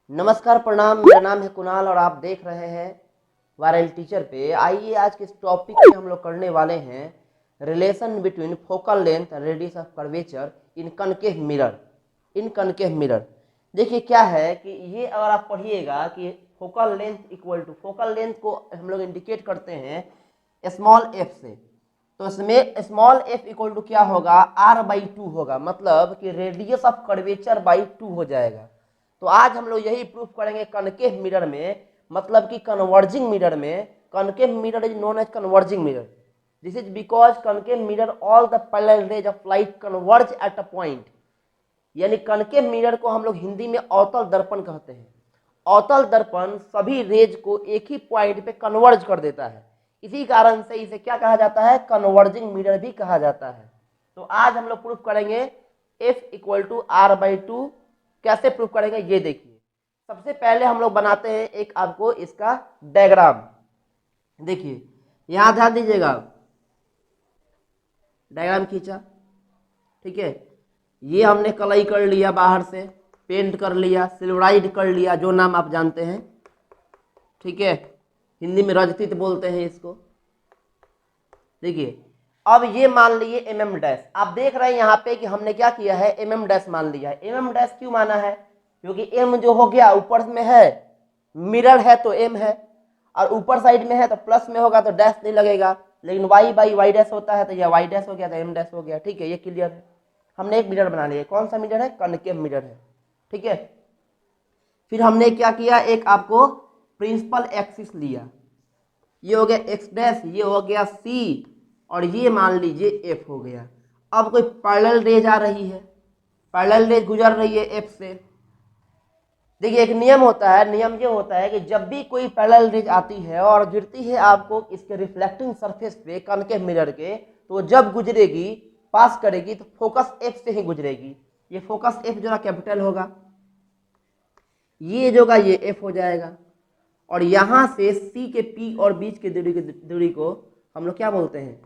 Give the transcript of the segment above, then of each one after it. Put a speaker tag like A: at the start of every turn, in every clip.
A: नमस्कार प्रणाम, मेरा नाम है कुणाल और आप देख रहे हैं वायरल टीचर पे। आइए आज के इस टॉपिक में हम लोग करने वाले हैं relation between focal length and radius of curvature in concave mirror. In concave mirror देखिए क्या है कि ये अगर आप पढ़िएगा कि focal length equal to, focal length को हम लोग इंडिकेट करते हैं स्मॉल एफ से, तो इसमें स्मॉल एफ इक्वल टू क्या होगा, r/2 होगा, मतलब कि रेडियस ऑफ कर्वेचर बाई 2 हो जाएगा। तो आज हम लोग यही प्रूफ करेंगे कनकेव मिरर में, मतलब कि कन्वर्जिंग मिरर में। Concave mirror is known as converging mirror. This is because concave mirror all the parallel rays of light converge at a point. यानी कनकेव मिरर को हम लोग हिंदी में अवतल दर्पण कहते हैं। अवतल दर्पण सभी रेज को एक ही पॉइंट पे कन्वर्ज कर देता है, इसी कारण से इसे क्या कहा जाता है, कन्वर्जिंग मिरर भी कहा जाता है। तो आज हम लोग प्रूफ करेंगे F इक्वल टू r/2। कैसे प्रूफ करेंगे ये देखिए। सबसे पहले हम लोग बनाते हैं एक आपको इसका डायग्राम। देखिए यहां ध्यान दीजिएगा, डायग्राम खींचा, ठीक है। ये हमने कलई कर लिया, बाहर से पेंट कर लिया, सिल्वराइड कर लिया, जो नाम आप जानते हैं, ठीक है। हिंदी में रजतित बोलते हैं इसको। देखिए अब ये मान लीजिए mm डैश, आप देख रहे हैं यहाँ पे कि हमने क्या किया है, mm डैश मान लिया है। mm डैश क्यों माना है, क्योंकि m जो हो गया ऊपर में है, मिरर है तो m है, और ऊपर साइड में है तो प्लस में होगा तो डैश नहीं लगेगा, लेकिन y/y डैश होता है तो यह y डैश हो गया तो m डैश हो गया, ठीक है। ये क्लियर है। हमने एक मिरर बना लिया। कौन सा मिरर है, कनकेव मिरर है, ठीक है। फिर हमने क्या किया, एक आपको प्रिंसिपल एक्सिस लिया, ये हो गया एक्स डैश, ये हो गया सी, और ये मान लीजिए एफ हो गया। अब कोई पैरेलल रेज आ रही है, पैरेलल रेज गुजर रही है एफ से। देखिए एक नियम होता है, नियम ये होता है कि जब भी कोई पैरेलल रेज आती है और गिरती है आपको इसके रिफ्लेक्टिंग सरफेस पे कनकेव मिरर के, तो जब गुजरेगी, पास करेगी, तो फोकस एफ से ही गुजरेगी। ये फोकस एफ जो कैपिटल होगा, ये जो होगा ये एफ हो जाएगा, और यहां से सी के पी और बीच के दूरी को हम लोग क्या बोलते हैं,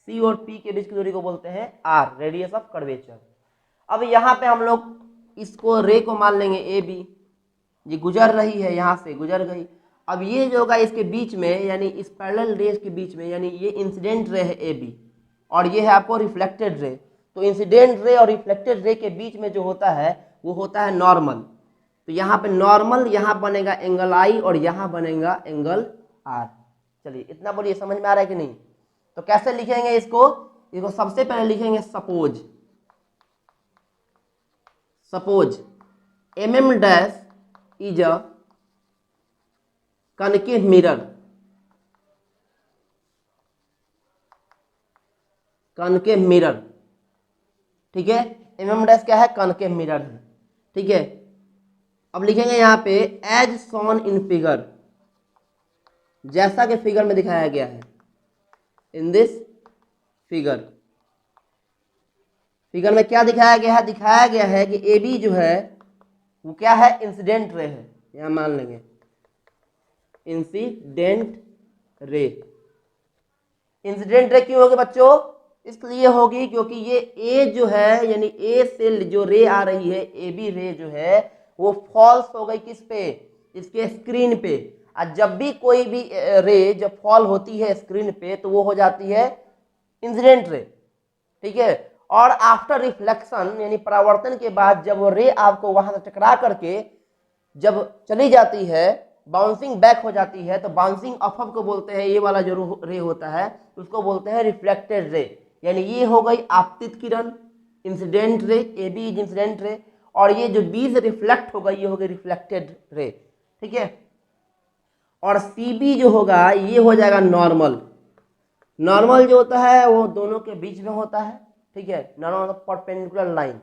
A: सी और पी के बीच की दूरी को बोलते हैं आर, रेडियस ऑफ कर्वेचर। अब यहाँ पे हम लोग इसको रे को मान लेंगे ए बी, ये गुजर रही है, यहाँ से गुजर गई। अब ये जो होगा इसके बीच में, यानी इस पैरेलल रेज के बीच में, यानी ये इंसिडेंट रे है ए बी, और ये है आपको रिफ्लेक्टेड रे। तो इंसिडेंट रे और रिफ्लेक्टेड रे के बीच में जो होता है वो होता है नॉर्मल। तो यहाँ पे नॉर्मल, यहाँ बनेगा एंगल आई और यहाँ बनेगा एंगल आर। चलिए इतना बोलिए, समझ में आ रहा है कि नहीं। तो कैसे लिखेंगे इसको, इसको सबसे पहले लिखेंगे suppose, suppose mm dash is a concave mirror, concave mirror, ठीक है। mm डैश क्या है, कनकेव मिरर है, ठीक है। अब लिखेंगे यहाँ पे एज शोन इन फिगर, जैसा कि फिगर में दिखाया गया है, इन दिस फिगर। फिगर में क्या दिखाया गया है, दिखाया गया है कि ए बी जो है वो क्या है, इंसिडेंट रे है, यहां मान लेंगे इंसिडेंट रे। इंसिडेंट रे क्यों होगी बच्चों, इसलिए होगी क्योंकि ये ए जो है, यानी ए से जो रे आ रही है, ए बी रे जो है वो फॉल्स हो गई किस पे, इसके स्क्रीन पे। और जब भी कोई भी रे जब फॉल होती है स्क्रीन पे तो वो हो जाती है इंसिडेंट रे, ठीक है। और आफ्टर रिफ्लेक्शन, यानी परावर्तन के बाद जब वो रे आपको वहां से टकरा करके जब चली जाती है, बाउंसिंग बैक हो जाती है, तो बाउंसिंग ऑफ को बोलते हैं, ये वाला जो रे होता है उसको बोलते हैं रिफ्लेक्टेड रे। यानी ये हो गई आपतित किरण, incident ray, A B is incident ray, और ये जो बी से रिफ्लेक्ट होगा ये हो गई रिफ्लेक्टेड रे, ठीक है। और सी बी जो होगा ये हो जाएगा नॉर्मल। नॉर्मल जो होता है वो दोनों के बीच में होता है, ठीक है। नॉर्मल परपेंडिकुलर लाइन,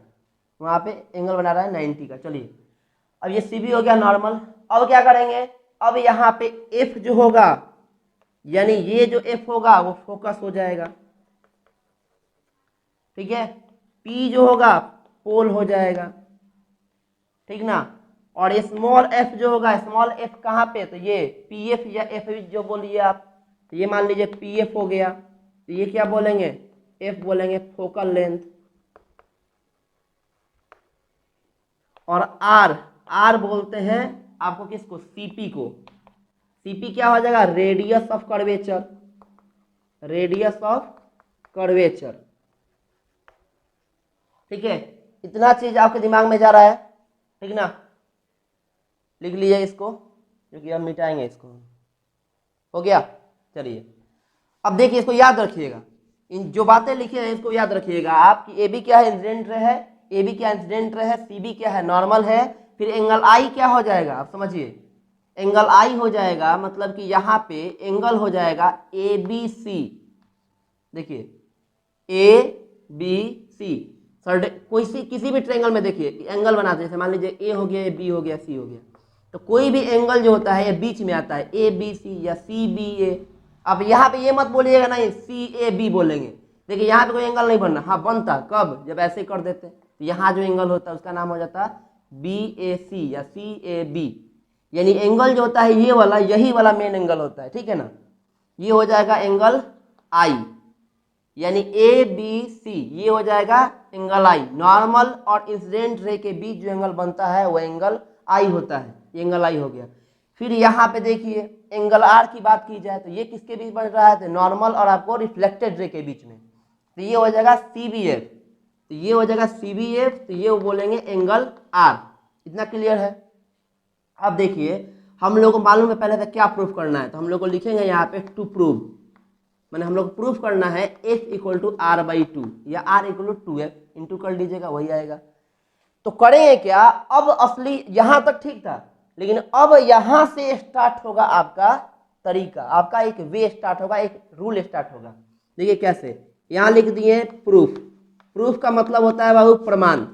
A: वहां पे एंगल बना रहा है 90 का। चलिए अब ये सी बी हो गया नॉर्मल। अब क्या करेंगे, अब यहाँ पे एफ जो होगा, यानी ये जो एफ होगा वो फोकस हो जाएगा, ठीक है। पी जो होगा पोल हो जाएगा, ठीक ना। और स्मॉल एफ जो होगा, स्मॉल एफ कहाँ पे, तो ये पी एफ या एफ जो बोलिए आप, तो ये मान लीजिए पी एफ हो गया, तो ये क्या बोलेंगे, एफ बोलेंगे, फोकल लेंथ। और आर, आर बोलते हैं आपको किसको, सीपी को। सीपी क्या हो जाएगा, radius of curvature, radius of curvature. ठीक है, इतना चीज आपके दिमाग में जा रहा है, ठीक ना। लिख लीजिए इसको, क्योंकि हम मिटाएंगे इसको। हो गया, चलिए अब देखिए, इसको याद रखिएगा, इन जो बातें लिखी हैं इसको याद रखिएगा आप कि ए बी क्या है, इंसिडेंट रे है, ए बी क्या इंसिडेंट रे है, सी बी क्या है, नॉर्मल है। फिर एंगल आई क्या हो जाएगा, आप समझिए, एंगल आई हो जाएगा मतलब कि यहाँ पे एंगल हो जाएगा ए बी सी। देखिए ए बी सी, कोई सी किसी भी ट्रायंगल में देखिए एंगल बनाते हैं, जैसे मान लीजिए ए हो गया, बी हो गया, सी हो गया, तो कोई भी एंगल जो होता है ये बीच में आता है, ए बी सी या सी बी ए। अब यहाँ पे ये मत बोलिएगा नहीं सी ए बी बोलेंगे, देखिए यहाँ पे कोई एंगल नहीं बनना, हाँ बनता कब, जब ऐसे कर देते, तो यहाँ जो एंगल होता है उसका नाम हो जाता है बी ए सी या सी ए बी, यानी एंगल जो होता है ये वाला, यही वाला मेन एंगल होता है, ठीक है ना। ये हो जाएगा एंगल आई, यानी ए बी सी, ये हो जाएगा एंगल आई। नॉर्मल और इंसिडेंट रे के बीच जो एंगल बनता है वो एंगल आई होता है, ये एंगल आई हो गया। फिर यहाँ पे देखिए एंगल आर की बात की जाए तो ये किसके बीच बन रहा है, तो नॉर्मल और आपको रिफ्लेक्टेड रे के बीच में, तो ये हो जाएगा सी बी एफ, तो ये हो जाएगा सी बी एफ, तो ये बोलेंगे एंगल आर। इतना क्लियर है। अब देखिए हम लोग को मालूम है पहले से क्या प्रूफ करना है, तो हम लोग को लिखेंगे यहाँ पे टू प्रूव, मैंने हम लोग प्रूफ करना है f equal to R by two या r equal to 2f, into कर लीजिएगा वही आएगा। तो करेंगे क्या, अब असली यहां तक ठीक था, लेकिन अब यहां से स्टार्ट होगा आपका तरीका, आपका एक वे स्टार्ट होगा, एक रूल स्टार्ट होगा। देखिए कैसे, यहां लिख दिए प्रूफ, प्रूफ का मतलब होता है बाबू प्रमाण,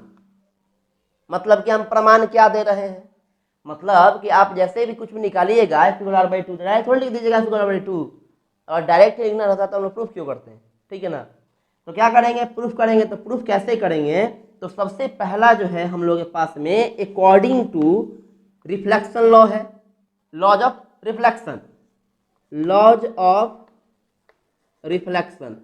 A: मतलब कि हम प्रमाण क्या दे रहे हैं, मतलब कि आप जैसे भी कुछ भी निकालिएगा f equal R by two, थोड़ी लिख दीजिएगा f equal R by two, और डायरेक्ट लिखना रहता तो हम लोग प्रूफ क्यों करते हैं, ठीक है ना। तो क्या करेंगे, प्रूफ करेंगे, तो प्रूफ कैसे करेंगे, तो सबसे पहला जो है हम लोग के पास में अकॉर्डिंग टू रिफ्लेक्शन लॉ है, laws of reflection, laws of reflection,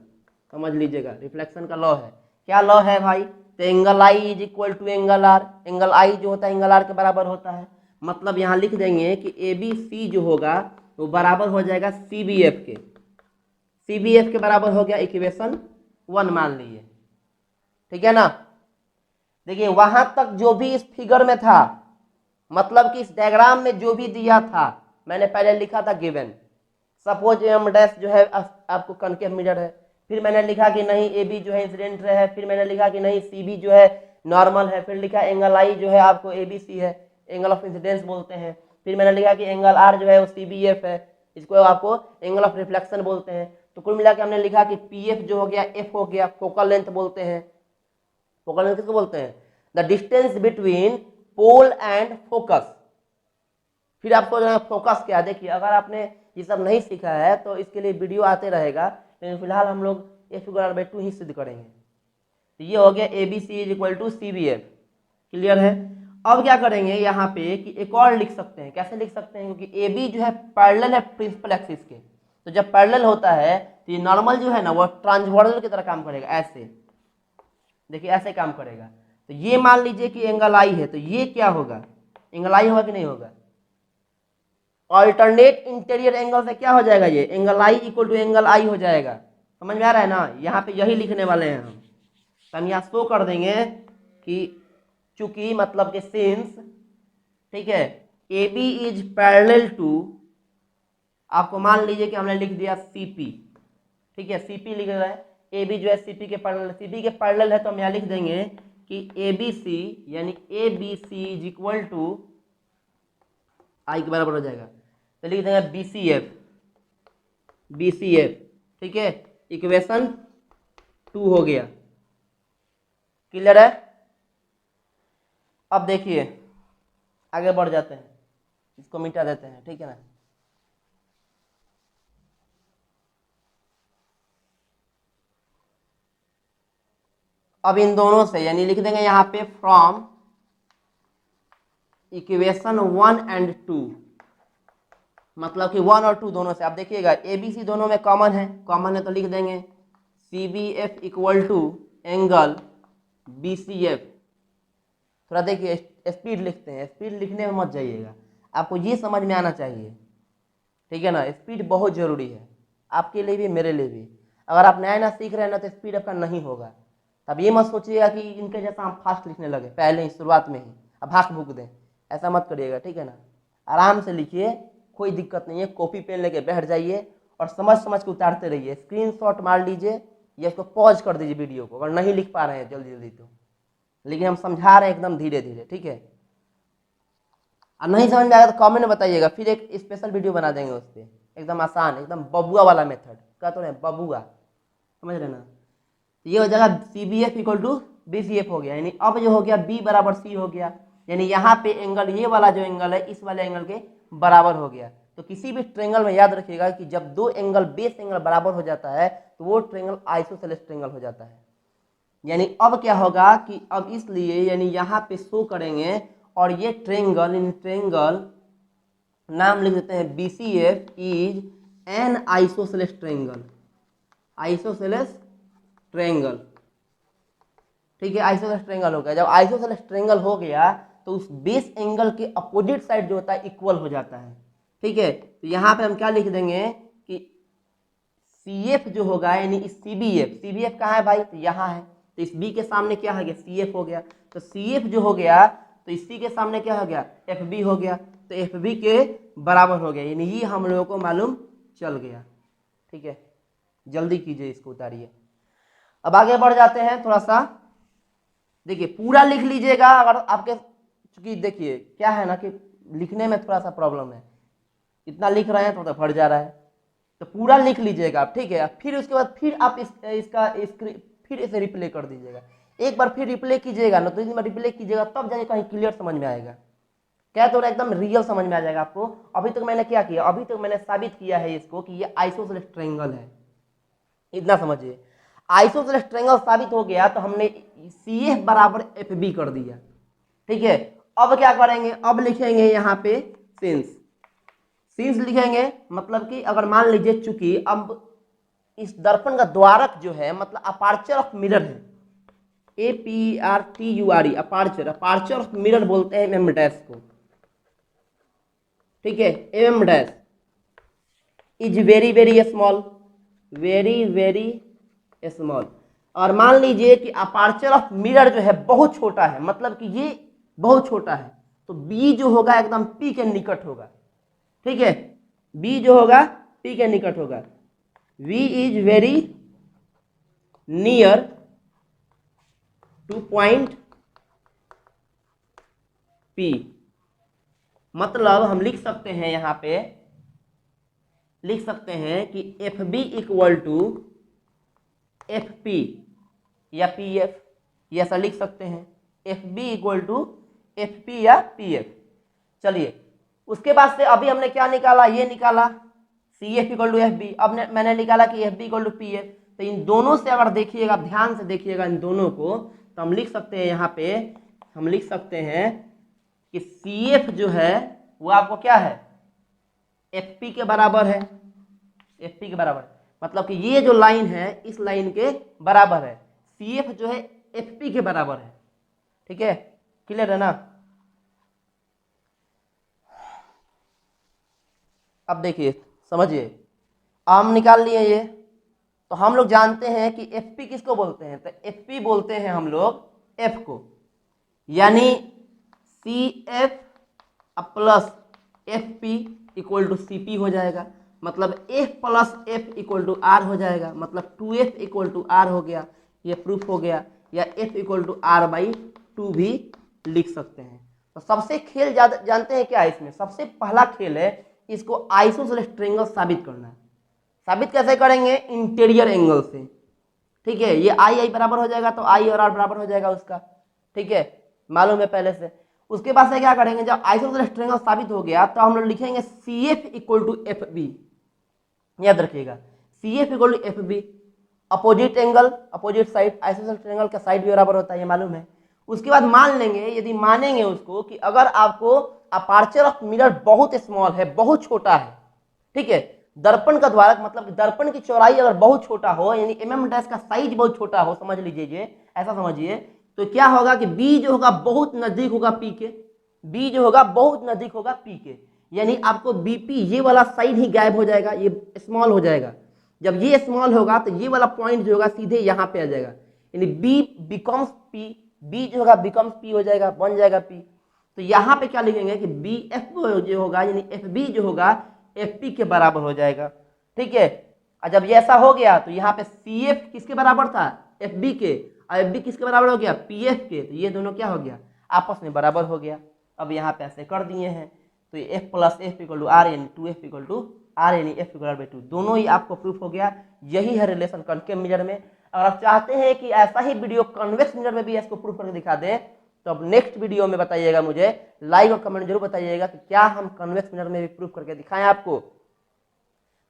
A: समझ लीजिएगा रिफ्लेक्शन का लॉ है। क्या लॉ है भाई, तो angle I is equal to angle R, angle I जो होता है एंगल आर के बराबर होता है, मतलब यहाँ लिख देंगे कि ए बी सी जो होगा वो बराबर हो जाएगा सी बी एफ के, सी बी एफ के बराबर हो गया इक्वेशन 1 मान लीजिए, ठीक है ना। देखिए वहां तक जो भी इस फिगर में था, मतलब कि इस डायग्राम में जो भी दिया था, मैंने पहले लिखा था गिवन, सपोज एम डैश जो है आपको कनकेव मिरर है, फिर मैंने लिखा कि नहीं ए बी जो है इंसिडेंट रे है, फिर मैंने लिखा कि नहीं सी बी जो है नॉर्मल है, फिर लिखा एंगल आई जो है आपको ए बी सी है, एंगल ऑफ इंसिडेंस बोलते हैं, फिर मैंने लिखा कि एंगल आर जो है वो सी बी एफ है, इसको आपको एंगल ऑफ रिफ्लेक्शन बोलते हैं। तो कुल मिला के हमने लिखा कि पी एफ जो हो गया एफ हो गया, फोकल लेंथ बोलते हैं, फोकल लेंथ किसको बोलते हैं, the distance between pole and focus. फिर आप सोच रहे हैं फोकस क्या, देखिए अगर आपने ये सब नहीं सीखा है तो इसके लिए वीडियो आते रहेगा, लेकिन फिलहाल हम लोग F equal R by two ही सिद्ध करेंगे। तो ये हो गया A B C is equal to C B F, clear है। अब क्या करेंगे यहाँ पे कि एक और लिख सकते हैं, कैसे लिख सकते हैं, क्योंकि ए बी जो है पैरेलल है प्रिंसिपल एक्सिस के, तो जब पैरेलल होता है तो ये नॉर्मल जो है ना वो ट्रांसवर्सल की तरह काम करेगा, ऐसे देखिए ऐसे काम करेगा। तो ये मान लीजिए कि एंगल आई है, तो ये क्या होगा, एंगल आई होगा कि नहीं होगा, ऑल्टरनेट इंटीरियर एंगल से क्या हो जाएगा, ये angle I equal to angle I हो जाएगा। समझ में आ रहा है ना, यहाँ पे यही लिखने वाले हैं हम, तो हम यहाँ शो कर देंगे कि चूंकि मतलब कि सिंस, ठीक है, A B is parallel to, आपको मान लीजिए कि हमने लिख दिया सीपी, ठीक है, सीपी लिख रहा है, ए बी जो है सीपी के पैरेलल, सीपी के पैरेलल है, तो हम यहाँ लिख देंगे कि ए बी सी यानी A B C is equal to I के बराबर हो जाएगा, तो लिख देंगे B C F, B C F, ठीक है, इक्वेशन 2 हो गया, क्लियर है। अब देखिए आगे बढ़ जाते हैं, इसको मिटा देते हैं, ठीक है ना। अब इन दोनों से यानी लिख देंगे यहाँ पे फ्रॉम इक्वेशन 1 एंड 2, मतलब कि 1 और 2 दोनों से। आप देखिएगा ए बी सी दोनों में कॉमन है तो लिख देंगे C B F equal to angle B C F. थोड़ा देखिए स्पीड लिखते हैं, स्पीड लिखने में मत जाइएगा, आपको ये समझ में आना चाहिए, ठीक है ना। स्पीड बहुत ज़रूरी है आपके लिए भी मेरे लिए भी। अगर आप नया नया सीख रहे हैं ना तो स्पीड आपका नहीं होगा। तब ये मत सोचिएगा कि इनके जैसा हम फास्ट लिखने लगे पहले ही शुरुआत में ही, अब भाग भूक दें, ऐसा मत करिएगा, ठीक है ना। आराम से लिखिए, कोई दिक्कत नहीं है। कॉपी पेन लेके बैठ जाइए और समझ समझ के उतारते रहिए। स्क्रीनशॉट मार लीजिए या इसको पॉज कर दीजिए वीडियो को, अगर नहीं लिख पा रहे हैं जल्दी जल्दी तो। लेकिन हम समझा रहे हैं एकदम धीरे धीरे, ठीक है। और नहीं समझ में आएगा तो कमेंट में बताइएगा, फिर एक स्पेशल वीडियो बना देंगे उस पर, एकदम आसान, एकदम बबुआ वाला मेथड। क्या तो रहे बबुआ, समझ रहे ना। तो ये हो जाएगा CBF इक्वल टू BCF हो गया, यानी अब जो हो गया B बराबर C हो गया, यानी यहाँ पे एंगल, ये वाला जो एंगल है इस वाले एंगल के बराबर हो गया। तो किसी भी ट्रेंगल में याद रखिएगा कि जब दो एंगल बेस एंगल बराबर हो जाता है तो वो ट्रेंगल आइसोसेलेस ट्रेंगल हो जाता है। यानी अब क्या होगा कि अब इसलिए यानी यहाँ पे शो करेंगे और ये ट्रेंगल, इन ट्रेंगल नाम लिख देते हैं BCF is an isosceles triangle, isosceles triangle, ठीक है। आइसोसेलेस ट्रेंगल हो गया। जब आइसोसेलेस ट्रेंगल हो गया तो उस बेस एंगल के अपोजिट साइड जो होता है इक्वल हो जाता है, ठीक है। तो यहाँ पे हम क्या लिख देंगे कि CF जो होगा यानी इस CBF कहाँ है भाई, तो यहाँ है। तो इस B के सामने क्या हो गया, CF हो गया। तो CF जो हो गया तो इसी के सामने क्या हो गया, FB हो गया। तो FB के बराबर हो गया, यानी ये हम लोगों को मालूम चल गया, ठीक है। जल्दी कीजिए, इसको उतारिए। अब आगे बढ़ जाते हैं थोड़ा सा। देखिए पूरा लिख लीजिएगा, अगर आपके, चूंकि देखिए क्या है ना कि लिखने में थोड़ा सा प्रॉब्लम है, इतना लिख रहे हैं तो भर जा रहा है। तो पूरा लिख लीजिएगा आप, ठीक है। फिर उसके बाद फिर आप फिर इसे रिप्ले कर दीजिएगा। एक बार फिर रिप्ले कीजिएगा ना, तो इस बार रिप्ले कीजिएगा तब जाके कहीं क्लियर समझ में आएगा। क्या तो एकदम रियल समझ में आ जाएगा आपको। अभी तक मैंने क्या किया, अभी तक मैंने साबित किया है इसको कि ये आइसोसेलेस ट्रायंगल है, इतना समझिए। आइसोसेलेस ट्रायंगल साबित हो गया तो हमने CF बराबर FB कर दिया, ठीक है। अब क्या करेंगे, अब लिखेंगे यहाँ पे सिंस लिखेंगे, मतलब कि अगर मान लीजिए चूंकि अब इस दर्पण का द्वारक जो है, मतलब अपार्चर ऑफ मिरर है, APRTURE, अपार्चर ऑफ मिरर बोलते हैं MM डैश को, ठीक है। MM dash is very very small, very very small. और मान लीजिए कि अपार्चर ऑफ मिरर जो है बहुत छोटा है, मतलब कि ये बहुत छोटा है, तो B जो होगा एकदम P के निकट होगा, ठीक है। B जो होगा P के निकट होगा। V is very near two point P, मतलब हम लिख सकते हैं, यहाँ पे लिख सकते हैं कि FB इक्वल टू FP या PF, ये ऐसा लिख सकते हैं, FB इक्वल टू FP या PF। चलिए उसके बाद से अभी हमने क्या निकाला, ये निकाला CF इक्वल टू FB। अब मैंने निकाला कि FB इक्वल टू PF। तो इन दोनों से अगर देखिएगा, ध्यान से देखिएगा इन दोनों को, तो हम लिख सकते हैं, यहाँ पे हम लिख सकते हैं कि CF जो है वो आपको क्या है, FP के बराबर है, FP के बराबर, मतलब कि ये जो लाइन है इस लाइन के बराबर है। CF जो है FP के बराबर है, ठीक है। क्लियर है ना। अब देखिए समझिए, हम निकाल लिए ये, तो हम लोग जानते हैं कि FP किसको बोलते हैं, तो FP बोलते हैं हम लोग F को, यानी CF plus FP equal to CP हो जाएगा, मतलब F plus F equal to R हो जाएगा, मतलब 2F इक्वल टू R हो गया, ये प्रूफ हो गया। या F इक्वल टू R/2 भी लिख सकते हैं। तो सबसे खेल जानते हैं क्या है इसमें, सबसे पहला खेल है इसको आइसोसेलेस ट्रायंगल साबित करना है। साबित कैसे करेंगे, इंटीरियर एंगल से, ठीक है। ये आई बराबर हो जाएगा तो I और R बराबर हो जाएगा उसका, ठीक है, मालूम है पहले से। उसके बाद से क्या करेंगे, जब आइसोसेलेस ट्रायंगल साबित हो गया तो हम लोग लिखेंगे CF इक्वल टू FB, याद रखिएगा CF equal to FB, opposite angle, opposite side, isosceles triangle का साइड भी बराबर होता है, ये मालूम है। उसके बाद मान लेंगे, यदि मानेंगे उसको कि अगर आपको अपार्चर ऑफ मिरर बहुत स्मॉल है, बहुत छोटा है, ठीक है, दर्पण का द्वारक मतलब दर्पण की चौड़ाई अगर बहुत छोटा हो, यानी MM डैश का साइज बहुत छोटा हो, समझ लीजिए ऐसा समझिए, तो क्या होगा कि B जो होगा बहुत नजदीक होगा P के, बी जो होगा बहुत नजदीक होगा पी के, यानी आपको बीपी ये वाला साइड ही गायब हो जाएगा, ये स्मॉल हो जाएगा। जब ये स्मॉल होगा तो ये वाला पॉइंट जो होगा सीधे यहाँ पे आ जाएगा, यानी बी बिकम्स पी, बी जो होगा बिकम्स पी हो जाएगा, बन जाएगा पी। तो यहाँ पे क्या लिखेंगे कि बी एफ जो होगा यानी एफ बी जो होगा एफ पी के बराबर हो जाएगा, ठीक है। और जब ये ऐसा हो गया तो यहाँ पे सी एफ किसके बराबर था, एफ बी के, और एफ बी किसके बराबर हो गया, पी एफ के। तो ये दोनों क्या हो गया, आपस में बराबर हो गया। अब यहाँ पे ऐसे कर दिए हैं, तो F plus F equal to R यानी 2f इक्वल टू आर यानी एफ इक्वल बाई 2, दोनों ही आपको प्रूफ हो गया। यही है रिलेशन कॉन्केव मिरर में। अगर आप चाहते हैं कि ऐसा ही वीडियो कॉन्वेक्स मिरर में भी इसको प्रूफ करके दिखा दें, तो अब नेक्स्ट वीडियो में बताइएगा, मुझे लाइक और कमेंट जरूर बताइएगा कि क्या हम कॉन्वेक्स मिरर में भी प्रूफ करके दिखाएं आपको।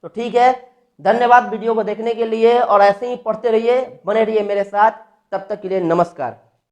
A: तो ठीक है, धन्यवाद वीडियो को देखने के लिए, और ऐसे ही पढ़ते रहिए, बने रहिए मेरे साथ। तब तक के लिए नमस्कार।